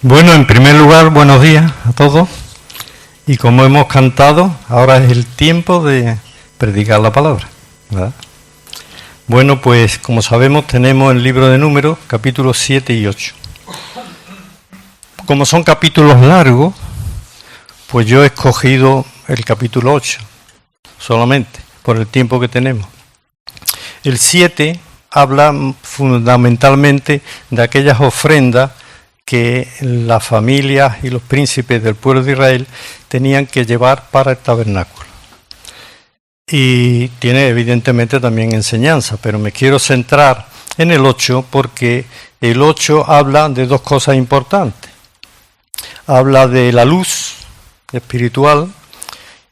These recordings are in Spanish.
Bueno, en primer lugar, buenos días a todos. Y como hemos cantado, ahora es el tiempo de predicar la palabra, ¿verdad? Bueno, pues como sabemos, tenemos el libro de Números, capítulos 7 y 8. Como son capítulos largos, pues yo he escogido el capítulo 8, solamente, por el tiempo que tenemos. El 7 habla fundamentalmente de aquellas ofrendas que las familias y los príncipes del pueblo de Israel tenían que llevar para el tabernáculo. Y tiene evidentemente también enseñanza, pero me quiero centrar en el 8 porque el 8 habla de dos cosas importantes. Habla de la luz espiritual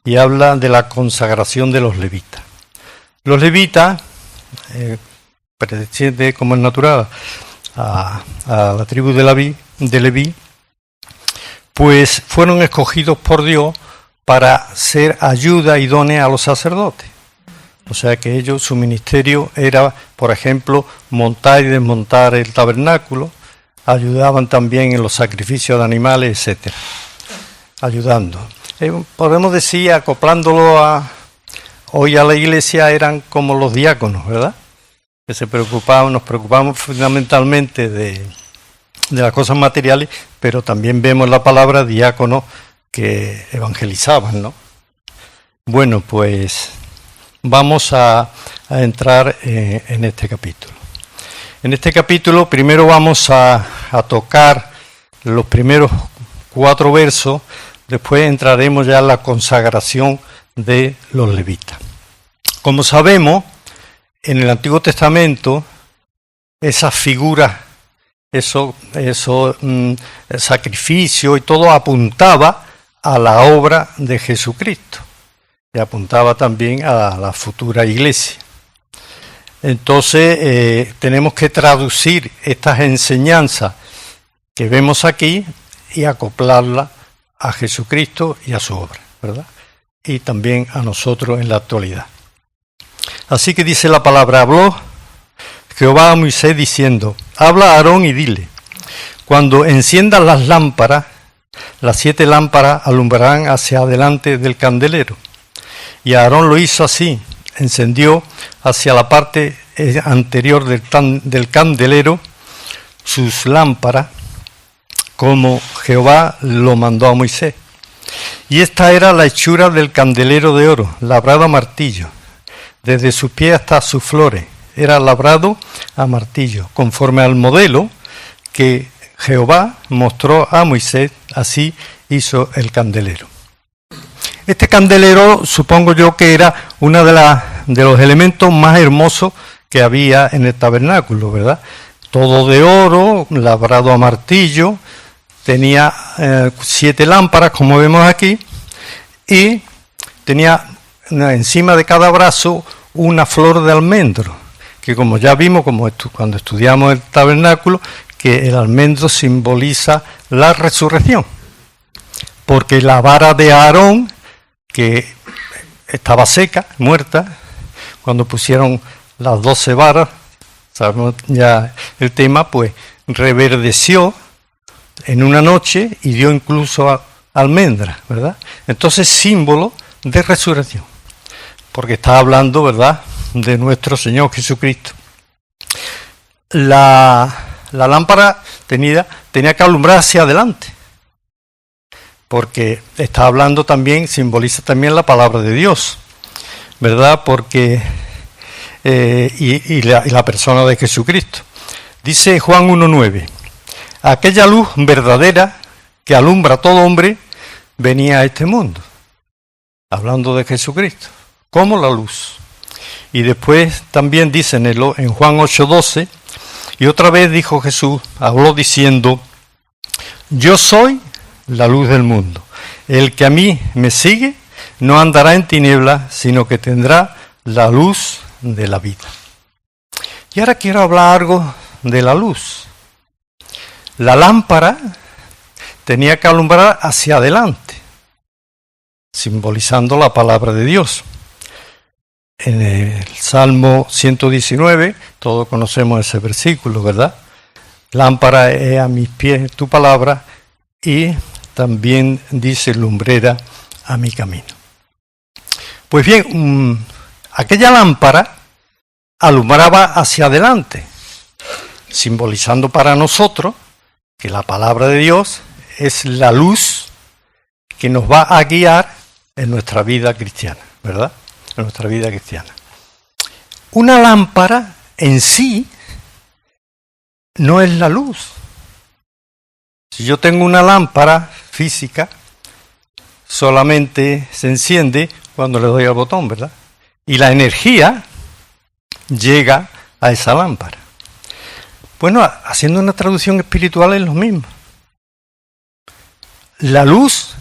y habla de la consagración de los levitas. Los levitas, pertenecientes como es natural a la tribu de Leví, pues fueron escogidos por Dios para ser ayuda idónea a los sacerdotes. O sea que ellos, su ministerio era, por ejemplo, montar y desmontar el tabernáculo, ayudaban también en los sacrificios de animales, etcétera, ayudando. Podemos decir, acoplándolo hoy a la iglesia, eran como los diáconos, ¿verdad? Que nos preocupamos fundamentalmente de las cosas materiales, pero también vemos la palabra diáconos que evangelizaban, ¿no? Bueno, pues vamos a entrar en este capítulo. En este capítulo primero vamos a tocar los primeros 4 versos, después entraremos ya en la consagración de los levitas. Como sabemos, en el Antiguo Testamento, esas figuras, esos sacrificios y todo apuntaba a la obra de Jesucristo y apuntaba también a la futura iglesia. Entonces tenemos que traducir estas enseñanzas que vemos aquí y acoplarlas a Jesucristo y a su obra, ¿verdad? Y también a nosotros en la actualidad. Así que dice la palabra: habló Jehová a Moisés diciendo: habla a Aarón y dile, cuando enciendas las lámparas, las 7 lámparas alumbrarán hacia adelante del candelero. Y Aarón lo hizo así, encendió hacia la parte anterior del candelero sus lámparas, como Jehová lo mandó a Moisés. Y esta era la hechura del candelero de oro, labrado a martillo, desde sus pies hasta sus flores. Era labrado a martillo, conforme al modelo que Jehová mostró a Moisés, así hizo el candelero. Este candelero supongo yo que era uno de los elementos más hermosos que había en el tabernáculo, ¿verdad? Todo de oro, labrado a martillo, tenía 7 lámparas, como vemos aquí, y tenía encima de cada brazo una flor de almendro, que como ya vimos cuando estudiamos el tabernáculo, que el almendro simboliza la resurrección, porque la vara de Aarón, que estaba seca, muerta, cuando pusieron las 12 varas, sabemos ya el tema, pues reverdeció en una noche y dio incluso almendras, ¿verdad? Entonces, símbolo de resurrección, porque está hablando, ¿verdad?, de nuestro Señor Jesucristo. La lámpara tenía que alumbrar hacia adelante, porque está hablando también, simboliza también la palabra de Dios, ¿verdad? Porque y la persona de Jesucristo. Dice Juan 1:9, aquella luz verdadera que alumbra a todo hombre venía a este mundo, hablando de Jesucristo, como la luz. Y después también dice en Juan 8:12, y otra vez dijo Jesús, habló diciendo, yo soy la luz del mundo. El que a mí me sigue no andará en tinieblas, sino que tendrá la luz de la vida. Y ahora quiero hablar algo de la luz. La lámpara tenía que alumbrar hacia adelante, simbolizando la palabra de Dios. En el Salmo 119, todos conocemos ese versículo, ¿verdad? Lámpara es a mis pies tu palabra y también dice lumbrera a mi camino. Pues bien, aquella lámpara alumbraba hacia adelante, simbolizando para nosotros que la palabra de Dios es la luz que nos va a guiar en nuestra vida cristiana, ¿verdad? En nuestra vida cristiana. Una lámpara en sí no es la luz. Si yo tengo una lámpara física, solamente se enciende cuando le doy al botón, ¿verdad? Y la energía llega a esa lámpara. Bueno, haciendo una traducción espiritual es lo mismo. La luz,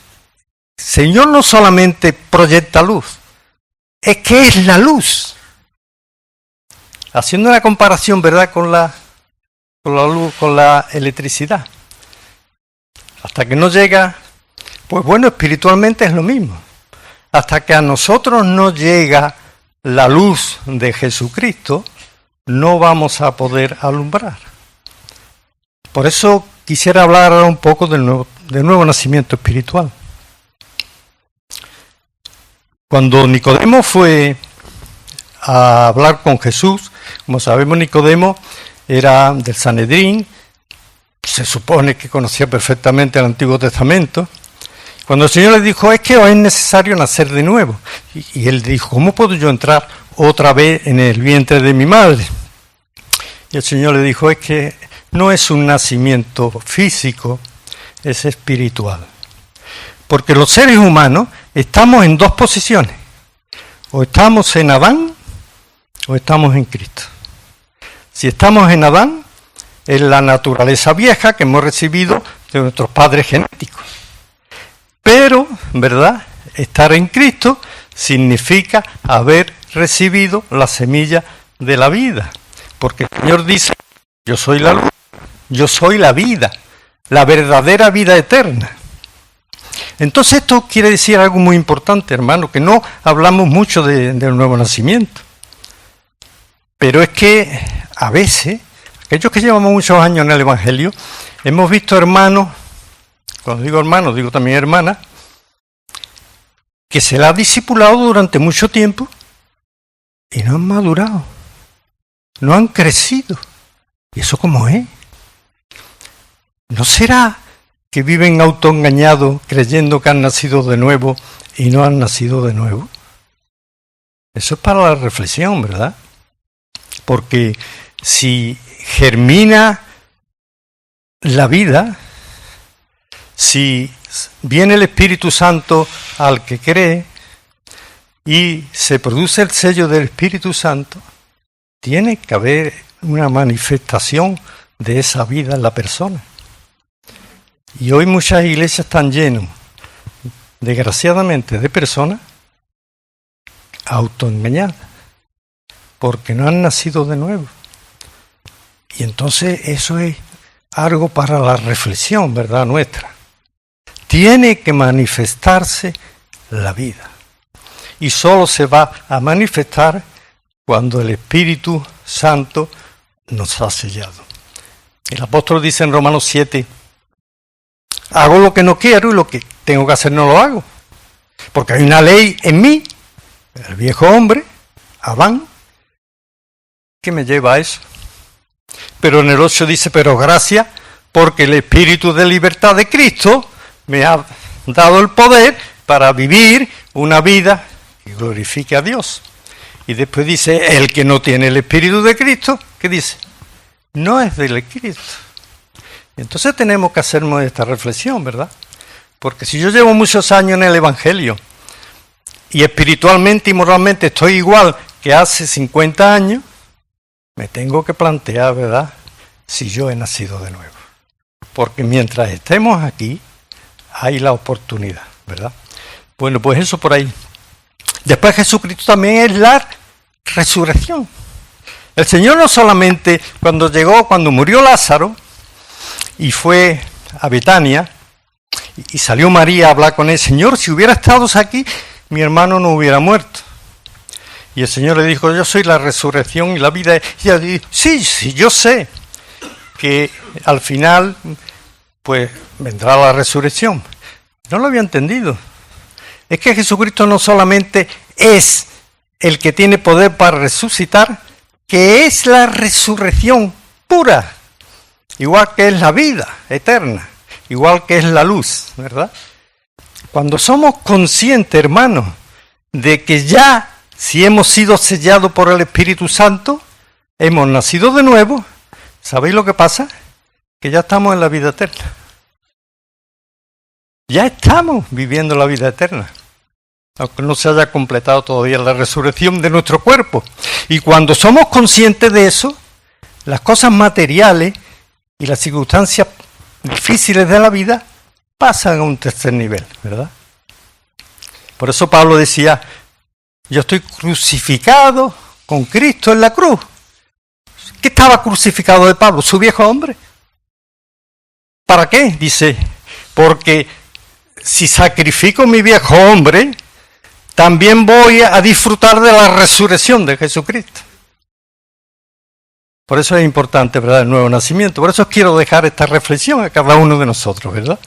Señor no solamente proyecta luz, es que es la luz. Haciendo una comparación, ¿verdad?, con la luz, con la electricidad. Hasta que no llega, pues bueno, espiritualmente es lo mismo. Hasta que a nosotros no llega la luz de Jesucristo, no vamos a poder alumbrar. Por eso quisiera hablar ahora un poco del nuevo nacimiento espiritual. Cuando Nicodemo fue a hablar con Jesús, como sabemos, Nicodemo era del Sanedrín, se supone que conocía perfectamente el Antiguo Testamento. Cuando el Señor le dijo, es que os es necesario nacer de nuevo. Y él dijo, ¿cómo puedo yo entrar otra vez en el vientre de mi madre? Y el Señor le dijo, es que no es un nacimiento físico, es espiritual. Porque los seres humanos estamos en dos posiciones. O estamos en Adán o estamos en Cristo. Si estamos en Adán, es la naturaleza vieja que hemos recibido de nuestros padres genéticos. Pero, ¿verdad?, estar en Cristo significa haber recibido la semilla de la vida. Porque el Señor dice, yo soy la luz, yo soy la vida, la verdadera vida eterna. Entonces esto quiere decir algo muy importante, hermano, que no hablamos mucho del nuevo nacimiento. Pero es que a veces, aquellos que llevamos muchos años en el Evangelio, hemos visto hermanos, cuando digo hermanos, digo también hermanas, que se la ha discipulado durante mucho tiempo y no han madurado, no han crecido. ¿Y eso cómo es? ¿No será que viven autoengañados creyendo que han nacido de nuevo y no han nacido de nuevo? Eso es para la reflexión, ¿verdad? Porque si germina la vida, si viene el Espíritu Santo al que cree y se produce el sello del Espíritu Santo, tiene que haber una manifestación de esa vida en la persona. Y hoy muchas iglesias están llenas, desgraciadamente, de personas autoengañadas, porque no han nacido de nuevo. Y entonces eso es algo para la reflexión, ¿verdad?, nuestra. Tiene que manifestarse la vida. Y solo se va a manifestar cuando el Espíritu Santo nos ha sellado. El apóstol dice en Romanos 7, hago lo que no quiero y lo que tengo que hacer no lo hago. Porque hay una ley en mí, el viejo hombre, Adán, que me lleva a eso. Pero en el 8 dice, pero gracias, porque el Espíritu de libertad de Cristo me ha dado el poder para vivir una vida que glorifique a Dios. Y después dice, el que no tiene el Espíritu de Cristo, ¿qué dice? No es del Cristo. Entonces tenemos que hacernos esta reflexión, ¿verdad? Porque si yo llevo muchos años en el Evangelio y espiritualmente y moralmente estoy igual que hace 50 años, me tengo que plantear, ¿verdad?, si yo he nacido de nuevo. Porque mientras estemos aquí, hay la oportunidad, ¿verdad? Bueno, pues eso por ahí. Después Jesucristo también es la resurrección. El Señor no solamente cuando murió Lázaro y fue a Betania y salió María a hablar con él, Señor, si hubiera estado aquí, mi hermano no hubiera muerto. Y el Señor le dijo, yo soy la resurrección y la vida. Y ella dijo, sí, yo sé que al final pues vendrá la resurrección. No lo había entendido. Es que Jesucristo no solamente es el que tiene poder para resucitar, que es la resurrección pura, igual que es la vida eterna, igual que es la luz, ¿verdad? Cuando somos conscientes, hermanos, de que ya, si hemos sido sellados por el Espíritu Santo, hemos nacido de nuevo, ¿sabéis lo que pasa? Que ya estamos en la vida eterna. Ya estamos viviendo la vida eterna, aunque no se haya completado todavía la resurrección de nuestro cuerpo. Y cuando somos conscientes de eso, las cosas materiales y las circunstancias difíciles de la vida pasan a un tercer nivel, ¿verdad? Por eso Pablo decía, yo estoy crucificado con Cristo en la cruz. ¿Qué estaba crucificado de Pablo? Su viejo hombre. ¿Para qué? Dice, porque si sacrifico mi viejo hombre, también voy a disfrutar de la resurrección de Jesucristo. Por eso es importante, ¿verdad?, el nuevo nacimiento. Por eso quiero dejar esta reflexión a cada uno de nosotros, ¿verdad?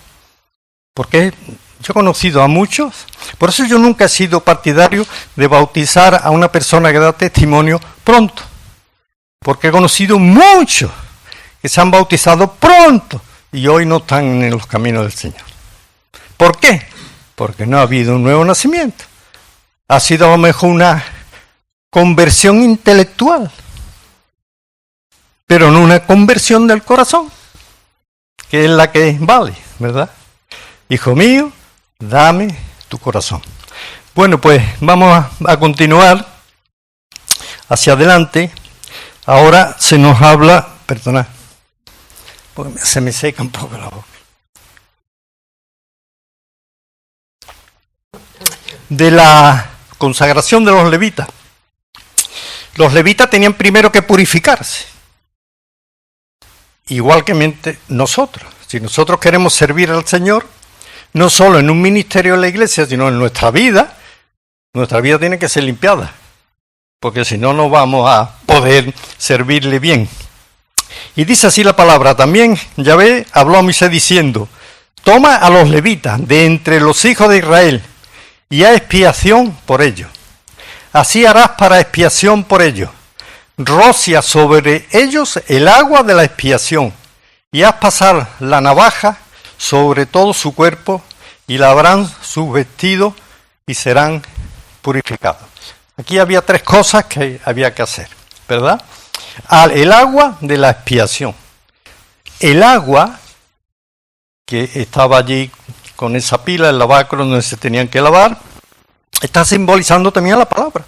Porque yo he conocido a muchos, por eso yo nunca he sido partidario de bautizar a una persona que da testimonio pronto. Porque he conocido muchos que se han bautizado pronto y hoy no están en los caminos del Señor. ¿Por qué? Porque no ha habido un nuevo nacimiento. Ha sido a lo mejor una conversión intelectual, pero no una conversión del corazón, que es la que vale, ¿verdad? Hijo mío, dame tu corazón. Bueno, pues vamos a continuar hacia adelante. Ahora se nos habla, perdonad, porque se me seca un poco la boca, de la consagración de los levitas. Los levitas tenían primero que purificarse, igual que nosotros. Si nosotros queremos servir al Señor, no solo en un ministerio de la iglesia, sino en nuestra vida tiene que ser limpiada, porque si no, no vamos a poder servirle bien. Y dice así la palabra, también Yahvé habló a Moisés diciendo, toma a los levitas de entre los hijos de Israel, y haz expiación por ellos. Así harás para expiación por ellos. Rocia sobre ellos el agua de la expiación, y haz pasar la navaja sobre todo su cuerpo, y lavarán sus vestidos, y serán purificados. Aquí había tres cosas que había que hacer, ¿verdad? El agua de la expiación. El agua que estaba allí con esa pila, el lavacro donde se tenían que lavar, está simbolizando también la palabra.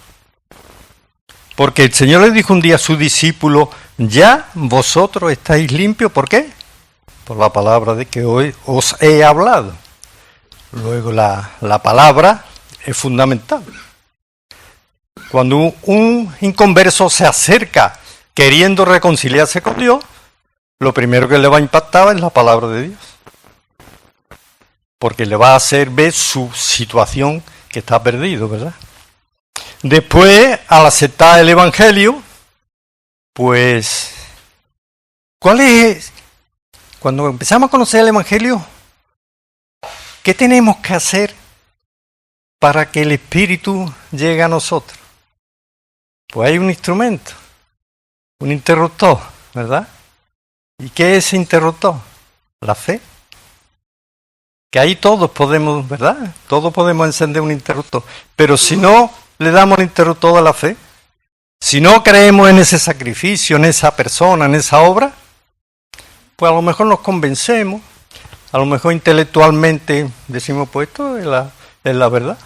Porque el Señor le dijo un día a su discípulo, ya vosotros estáis limpios, ¿por qué? Por la palabra de que hoy os he hablado. Luego la palabra es fundamental. Cuando un inconverso se acerca queriendo reconciliarse con Dios, lo primero que le va a impactar es la palabra de Dios. Porque le va a hacer ver su situación que está perdido, ¿verdad? Después, al aceptar el Evangelio, pues, ¿cuál es? Cuando empezamos a conocer el Evangelio, ¿qué tenemos que hacer para que el Espíritu llegue a nosotros? Pues hay un instrumento, un interruptor, ¿verdad? ¿Y qué es ese interruptor? La fe. Que ahí todos podemos, ¿verdad? Todos podemos encender un interruptor. Pero si no le damos el interruptor a la fe, si no creemos en ese sacrificio, en esa persona, en esa obra, pues a lo mejor nos convencemos, a lo mejor intelectualmente decimos, pues esto es la verdad.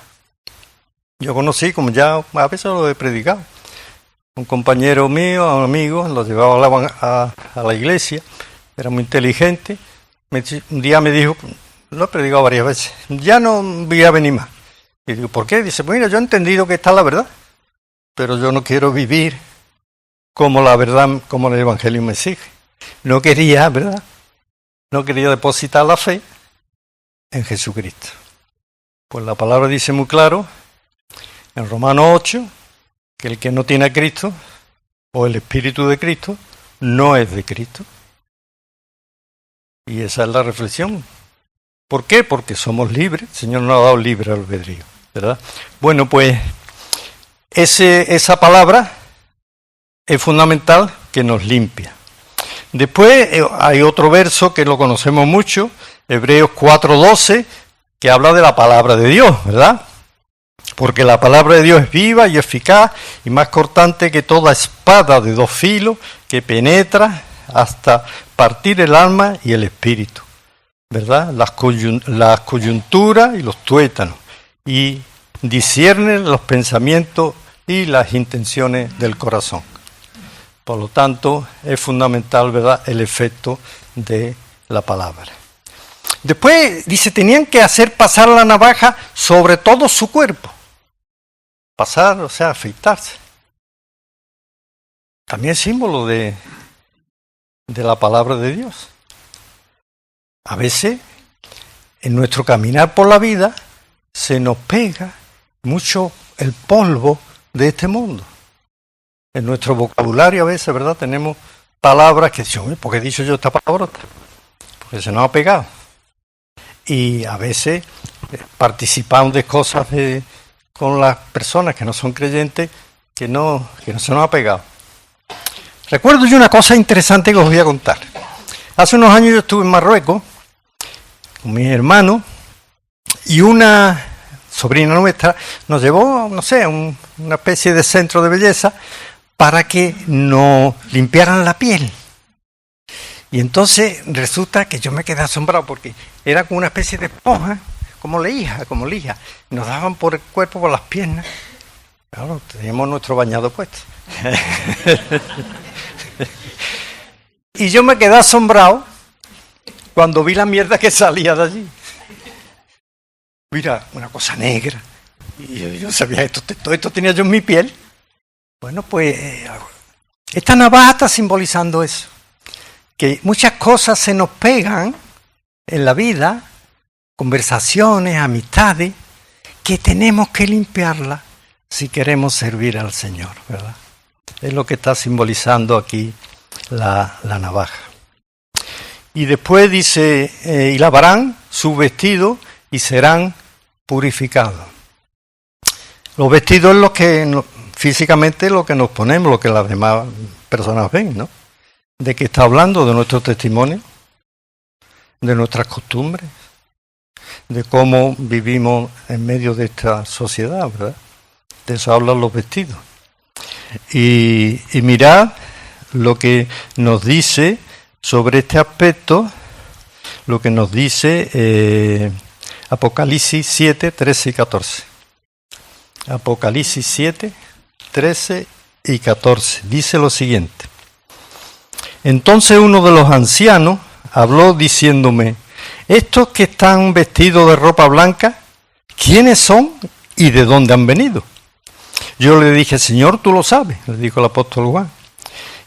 Yo conocí, como ya a veces lo he predicado, un compañero mío, un amigo, lo llevaba a la iglesia, era muy inteligente, un día me dijo, lo he predicado varias veces, ya no voy a venir más. Y digo, ¿por qué? Dice, pues mira, yo he entendido que está la verdad, pero yo no quiero vivir como la verdad, como el Evangelio me exige. No quería, ¿verdad? No quería depositar la fe en Jesucristo. Pues la palabra dice muy claro, en Romanos 8, que el que no tiene a Cristo, o el Espíritu de Cristo, no es de Cristo. Y esa es la reflexión. ¿Por qué? Porque somos libres. El Señor nos ha dado libre albedrío, ¿verdad? Bueno, pues esa palabra es fundamental, que nos limpia. Después hay otro verso que lo conocemos mucho, Hebreos 4:12, que habla de la palabra de Dios, ¿verdad? Porque la palabra de Dios es viva y eficaz y más cortante que toda espada de dos filos, que penetra hasta partir el alma y el espíritu, ¿verdad? Las coyunturas y los tuétanos, y discierne los pensamientos y las intenciones del corazón. Por lo tanto, es fundamental, ¿verdad?, el efecto de la palabra. Después dice, tenían que hacer pasar la navaja sobre todo su cuerpo. Pasar, o sea, afeitarse. También es símbolo de la palabra de Dios. A veces, en nuestro caminar por la vida, se nos pega mucho el polvo de este mundo. En nuestro vocabulario a veces, ¿verdad?, tenemos palabras que dicen, ¿por qué he dicho yo esta palabrota? Porque se nos ha pegado. Y a veces participamos de cosas con las personas que no son creyentes que no se nos ha pegado. Recuerdo yo una cosa interesante que os voy a contar. Hace unos años yo estuve en Marruecos con mis hermanos y una sobrina nuestra nos llevó, no sé, a una especie de centro de belleza para que nos limpiaran la piel. Y entonces resulta que yo me quedé asombrado porque era como una especie de esponja, como lija. Nos daban por el cuerpo, por las piernas. Claro, teníamos nuestro bañado puesto. Y yo me quedé asombrado cuando vi la mierda que salía de allí. Mira, una cosa negra. Y yo sabía, todo esto tenía yo en mi piel. Bueno, pues esta navaja está simbolizando eso. Que muchas cosas se nos pegan en la vida, conversaciones, amistades, que tenemos que limpiarlas si queremos servir al Señor, ¿verdad? Es lo que está simbolizando aquí la navaja. Y después dice, y lavarán su vestido y serán purificados. Los vestidos es lo que físicamente lo que nos ponemos, lo que las demás personas ven, ¿no? ¿De qué está hablando? De nuestro testimonio, de nuestras costumbres, de cómo vivimos en medio de esta sociedad, ¿verdad? De eso hablan los vestidos. Y mirad lo que nos dice sobre este aspecto, lo que nos dice Apocalipsis 7, 13 y 14. Apocalipsis 7, 13 y 14. Dice lo siguiente. Entonces uno de los ancianos habló diciéndome, estos que están vestidos de ropa blanca, ¿quiénes son y de dónde han venido? Yo le dije, Señor, tú lo sabes, le dijo el apóstol Juan.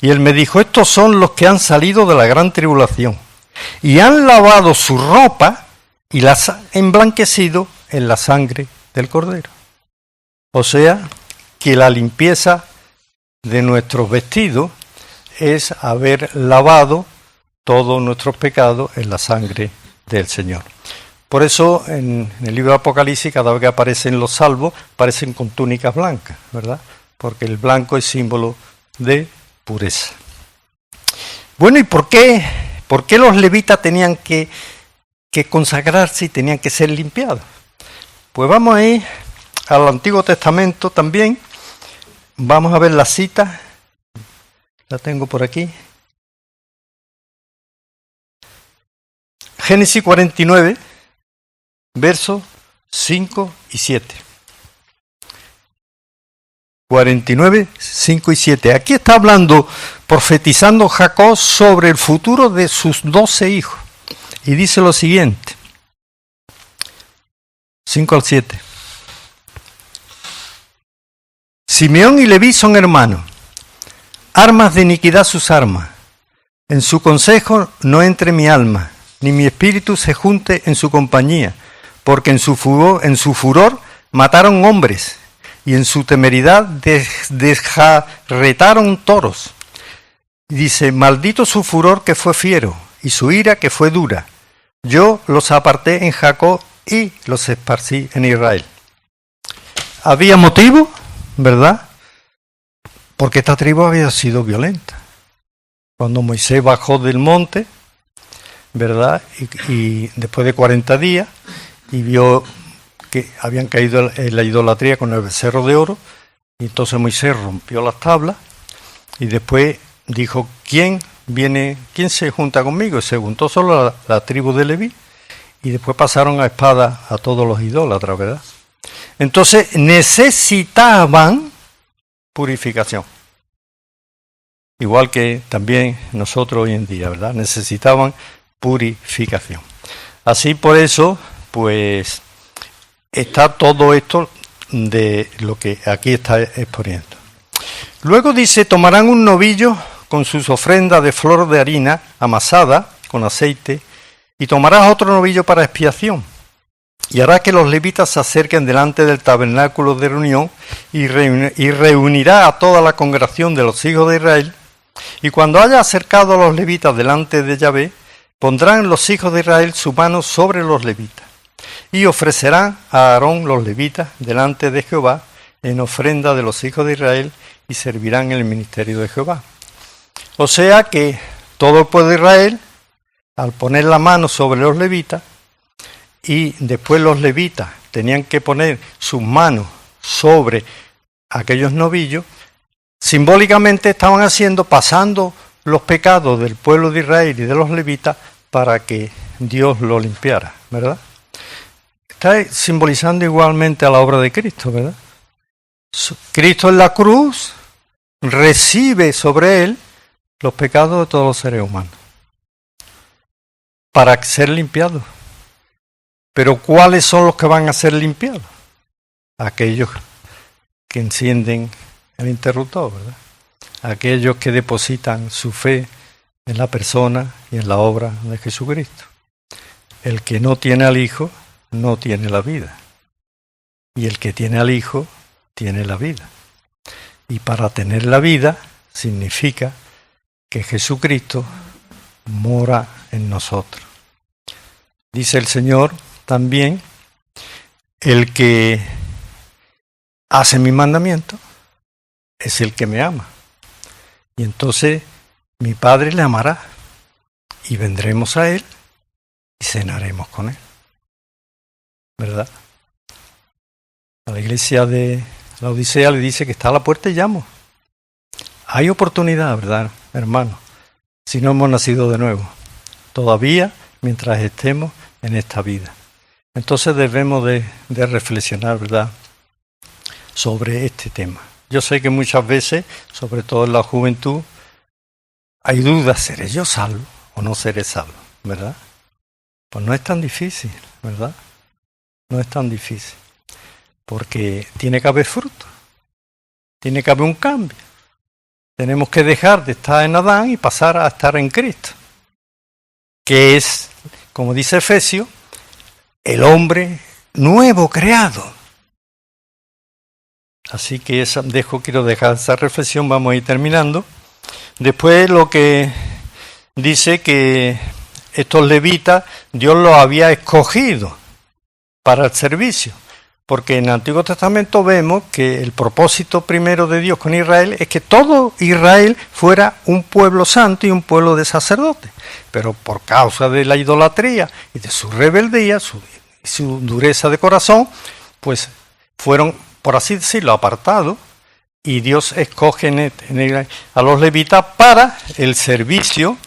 Y él me dijo, estos son los que han salido de la gran tribulación y han lavado su ropa y las han emblanquecido en la sangre del Cordero. O sea, que la limpieza de nuestros vestidos es haber lavado todos nuestros pecados en la sangre del Señor. Por eso en el libro de Apocalipsis, cada vez que aparecen los salvos, aparecen con túnicas blancas, ¿verdad? Porque el blanco es símbolo de pureza. Bueno, ¿y por qué los levitas tenían que consagrarse y tenían que ser limpiados? Pues vamos a ir al Antiguo Testamento también. Vamos a ver la cita. La tengo por aquí. Génesis 49, versos 5 y 7. 49, 5 y 7. Aquí está hablando, profetizando Jacob sobre el futuro de sus 12 hijos. Y dice lo siguiente. 5 al 7. Simeón y Leví son hermanos. Armas de iniquidad sus armas. En su consejo no entre mi alma, ni mi espíritu se junte en su compañía, porque en su furor mataron hombres, y en su temeridad desjarretaron toros. Dice, maldito su furor que fue fiero, y su ira que fue dura. Yo los aparté en Jacob y los esparcí en Israel. Había motivo, ¿verdad? Porque esta tribu había sido violenta. Cuando Moisés bajó del monte, ¿verdad? Y después de 40 días, y vio que habían caído en la idolatría con el becerro de oro, y entonces Moisés rompió las tablas, y después dijo, ¿quién se junta conmigo? Y se juntó solo la tribu de Leví, y después pasaron a espada a todos los idólatras, ¿verdad? Entonces necesitaban purificación. Igual que también nosotros hoy en día, ¿verdad? Necesitaban purificación. Así por eso, pues, está todo esto de lo que aquí está exponiendo. Luego dice, tomarán un novillo con sus ofrendas de flor de harina amasada con aceite, y tomarás otro novillo para expiación. Y hará que los levitas se acerquen delante del tabernáculo de reunión y reunirá a toda la congregación de los hijos de Israel. Y cuando haya acercado a los levitas delante de Yahvé, pondrán los hijos de Israel su mano sobre los levitas. Y ofrecerán a Aarón los levitas delante de Jehová en ofrenda de los hijos de Israel y servirán en el ministerio de Jehová. O sea que todo el pueblo de Israel, al poner la mano sobre los levitas, y después los levitas tenían que poner sus manos sobre aquellos novillos, simbólicamente estaban pasando los pecados del pueblo de Israel y de los levitas para que Dios lo limpiara, ¿verdad? Está simbolizando igualmente a la obra de Cristo, ¿verdad? Cristo en la cruz recibe sobre él los pecados de todos los seres humanos para ser limpiados. Pero ¿cuáles son los que van a ser limpiados? Aquellos que encienden el interruptor, ¿verdad? Aquellos que depositan su fe en la persona y en la obra de Jesucristo. El que no tiene al Hijo no tiene la vida. Y el que tiene al Hijo tiene la vida. Y para tener la vida significa que Jesucristo mora en nosotros. Dice el Señor también, el que hace mi mandamiento es el que me ama. Y entonces mi Padre le amará y vendremos a él y cenaremos con él. ¿Verdad? A la iglesia de la Odisea le dice que está a la puerta y llamo. Hay oportunidad, ¿verdad, hermano? Si no hemos nacido de nuevo. Todavía mientras estemos en esta vida. Entonces debemos de reflexionar, ¿verdad?, sobre este tema. Yo sé que muchas veces, sobre todo en la juventud, hay dudas, ¿seré yo salvo o no seré salvo? ¿Verdad? Pues no es tan difícil, ¿verdad? No es tan difícil. Porque tiene que haber fruto. Tiene que haber un cambio. Tenemos que dejar de estar en Adán y pasar a estar en Cristo. Que es, como dice Efesios, el hombre nuevo creado. Así que quiero dejar esa reflexión, vamos a ir terminando. Después lo que dice que estos levitas Dios los había escogido para el servicio. Porque en el Antiguo Testamento vemos que el propósito primero de Dios con Israel es que todo Israel fuera un pueblo santo y un pueblo de sacerdotes. Pero por causa de la idolatría y de su rebeldía, su dureza de corazón, pues fueron, por así decirlo, apartados. Y Dios escoge a los levitas para el servicio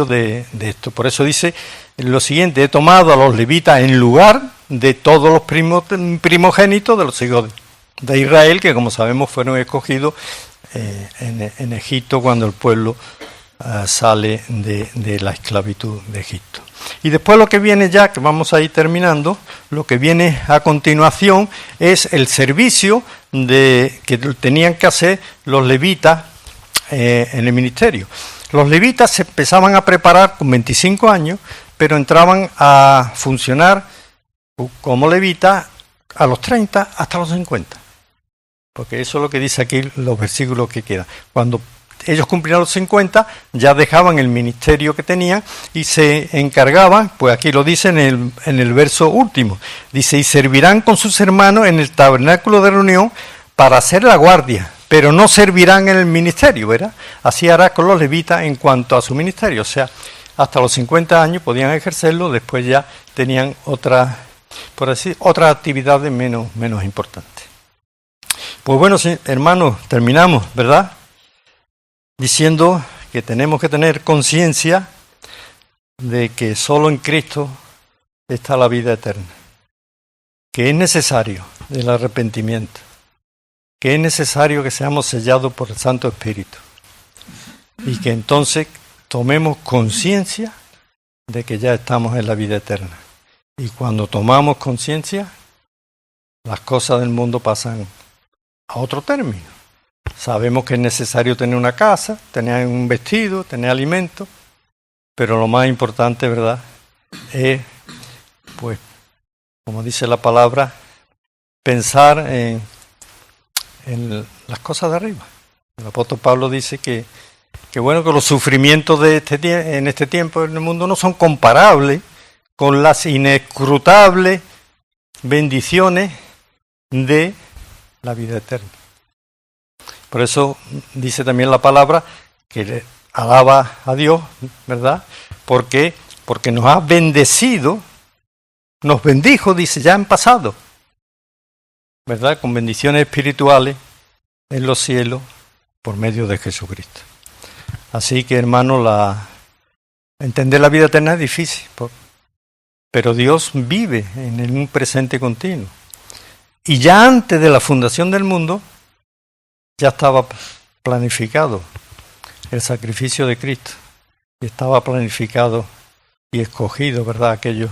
de esto. Por eso dice lo siguiente: he tomado a los levitas en lugar de todos los primogénitos de los hijos de Israel, que como sabemos fueron escogidos en Egipto cuando el pueblo sale de la esclavitud de Egipto. Y después lo que viene ya, que vamos a ir terminando, lo que viene a continuación es el servicio que tenían que hacer los levitas en el ministerio. Los levitas se empezaban a preparar con 25 años, pero entraban a funcionar como levitas a los 30 hasta los 50. Porque eso es lo que dice aquí los versículos que quedan. Cuando ellos cumplían los 50, ya dejaban el ministerio que tenían y se encargaban, pues aquí lo dice en el verso último, dice, y servirán con sus hermanos en el tabernáculo de reunión para hacer la guardia, pero no servirán en el ministerio, ¿verdad? Así hará con los levitas en cuanto a su ministerio, o sea, hasta los 50 años podían ejercerlo, después ya tenían otras actividades menos importantes. Pues bueno, hermanos, terminamos, ¿verdad? Diciendo que tenemos que tener conciencia de que solo en Cristo está la vida eterna, que es necesario el arrepentimiento, que es necesario que seamos sellados por el Santo Espíritu y que entonces tomemos conciencia de que ya estamos en la vida eterna. Y cuando tomamos conciencia, las cosas del mundo pasan a otro término. Sabemos que es necesario tener una casa, tener un vestido, tener alimento, pero lo más importante, ¿verdad?, es, pues, como dice la palabra, pensar en las cosas de arriba. El apóstol Pablo dice que bueno, que los sufrimientos en este tiempo en el mundo no son comparables con las inescrutables bendiciones de la vida eterna. Por eso dice también la palabra que alaba a Dios, ¿verdad? Porque nos ha bendecido, nos bendijo, dice, ya en pasado, ¿verdad? Con bendiciones espirituales en los cielos por medio de Jesucristo. Así que, hermano, entender la vida eterna es difícil, pero Dios vive en un presente continuo. Y ya antes de la fundación del mundo, ya estaba planificado el sacrificio de Cristo. Y estaba planificado y escogido, ¿verdad?, aquellos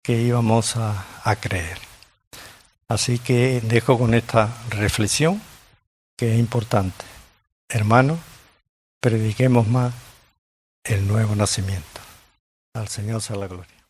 que íbamos a creer. Así que dejo con esta reflexión que es importante. Hermanos, prediquemos más el nuevo nacimiento. Al Señor sea la gloria.